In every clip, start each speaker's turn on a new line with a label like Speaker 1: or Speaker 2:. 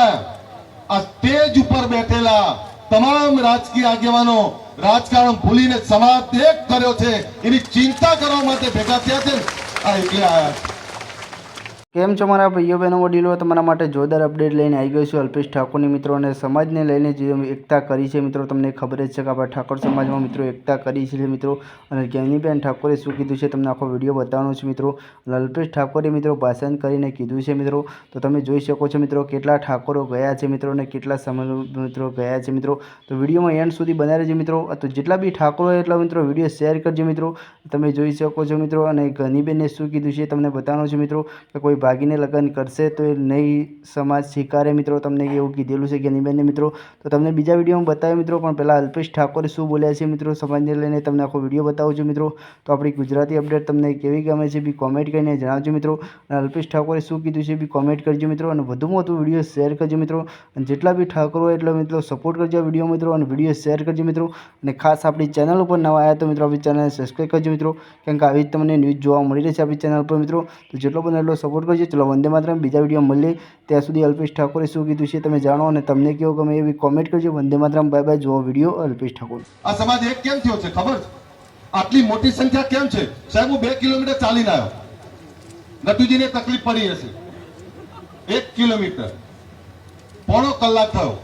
Speaker 1: આયા? આ સ્ટેજ ઉપર બેઠેલા તમામ રાજકીય આગેવાનો રાજકારણ ભૂલીને સમાજ એક કર્યો છે એની ચિંતા કરવા માટે ભેગા થયા છે. આ એટલે આયા.
Speaker 2: કેમ છો મારા ભાઈઓ બહેનો વડીલો? તમારા માટે જોરદાર અપડેટ લઈને આવી ગયો છું અલ્પેશ ઠાકોરની મિત્રો. અને સમાજને લઈને જે એકતા કરી છે મિત્રો, તમને ખબર જ છે કે આપણા ઠાકોર સમાજમાં મિત્રો એકતા કરી છે મિત્રો. અને જ્ઞાનીબેન ઠાકોરે શું કીધું છે તમને આખો વિડીયો બતાવવાનો છે મિત્રો. અને અલ્પેશ ઠાકોરે મિત્રો ભાષણ કરીને કીધું છે મિત્રો. તો તમે જોઈ શકો છો મિત્રો કેટલા ઠાકોરો ગયા છે મિત્રો અને કેટલા સમય મિત્રો ગયા છે મિત્રો. તો વિડીયોમાં એન્ડ સુધી બનાવી રહેજો મિત્રો. તો જેટલા બી ઠાકોરો હોય એટલા મિત્રો વિડીયો શેર કરજો મિત્રો. તમે જોઈ શકો છો મિત્રો. અને જ્ઞાનીબેને શું કીધું છે તમને બતાવવાનું છે મિત્રો કે કોઈ ભાગીને લગ્ન કરશે તો એ નહીં સમાજ સ્વીકારે મિત્રો. તમને એવું કીધેલું છે જ્ઞાનીબેનને મિત્રો. તો તમને બીજા વિડીયોમાં બતાવ્યું મિત્રો, પણ પહેલાં અલ્પેશ ઠાકોરે શું બોલ્યા છે મિત્રો સમાજને લઈને તમને આખો વિડીયો બતાવું છું મિત્રો. તો આપણી ગુજરાતી અપડેટ તમને કેવી ગમે છે બી કોમેન્ટ કરીને જણાવજો મિત્રો. અને અલ્પેશ ઠાકોરે શું કીધું છે બી કોમેન્ટ કરજો મિત્રો. અને વધુમાં વધુ વિડીયો શેર કરજો મિત્રો. અને જેટલા બી ઠાકોરો હોય એટલા મિત્રો સપોર્ટ કરજો આ વિડીયો મિત્રો. અને વિડીયો શેર કરજો મિત્રો. અને ખાસ આપણી ચેનલ ઉપર નવા આવ્યા તો મિત્રો આપણી ચેનલને સબસ્ક્રાઈબ કરજો મિત્રો. કેમ કે આવી જ તમને ન્યૂઝ જોવા મળી રહેશે આપણી ચેનલ પર મિત્રો. તો જેટલો બને એટલો સપોર્ટ કરજો. ચલો વંદે માતરમ. બીજા વિડીયો મળીએ ત્યાં સુધી અલ્પેશ ઠાકોરે શું કીધું છે તમે જાણો અને તમને કેવો ગમે એવી કોમેન્ટ કરજો. વંદે માતરમ. Bye bye. જોવો વિડીયો અલ્પેશ ઠાકોર.
Speaker 1: આ સમાજ એક કેમ થયો છે ખબર છે? આટલી મોટી સંખ્યા કેમ છે? સાહેબ હું 2 કિલોમીટર ચાલીને આવ્યો. નટુજીને તકલીફ પડી હશે. 1 કિલોમીટર પોણો કલાક થયો.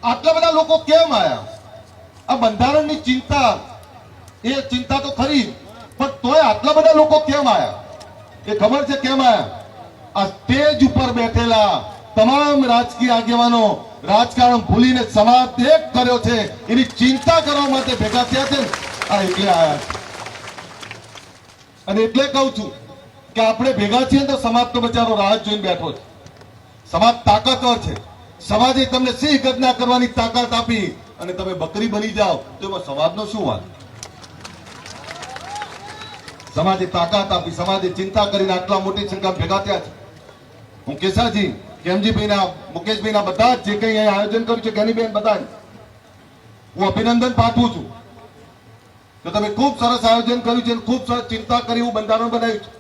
Speaker 1: આટલા બધા લોકો કેમ આયા? આ બંધારણની ચિંતા, એ ચિંતા તો ખરી, પણ તોય આટલા બધા લોકો કેમ આયા? એ ખબર છે કેમ આયા? આ સ્ટેજ ઉપર બેઠેલા તમામ રાજકીય આગેવાનો રાજકારણ ભૂલીને સમાજ એક કર્યો છે એની ચિંતા કરવા માટે ભેગા થયા છે. આ એટલે આયા. અને એટલે કહું છું કે આપણે ભેગા છીએ તો સમાજ તો બચારો રાહ જોઈને બેઠો છે. સમાજ તાકાતવર છે. સમાજે તમને સિંહ ગર્જના કરવાની તાકાત આપી અને તમે બકરી બની જાઓ તો એમાં સમાજનો શું વાત? સમાજે તાકાત આપી, સમાજે ચિંતા કરીને આટલા મોટી સંખ્યા ભેગા થયા છે. હું કેસાજી, કેમજીભાઈના, મુકેશભાઈના બધા જે કંઈ અહીંયા આયોજન કર્યું છે જ્ઞાનીબેન બધા હું અભિનંદન પાઠવું છું. તો તમે ખૂબ સરસ આયોજન કર્યું છે, ખૂબ સરસ ચિંતા કરી, હું બંધારણ બનાવ્યું છે.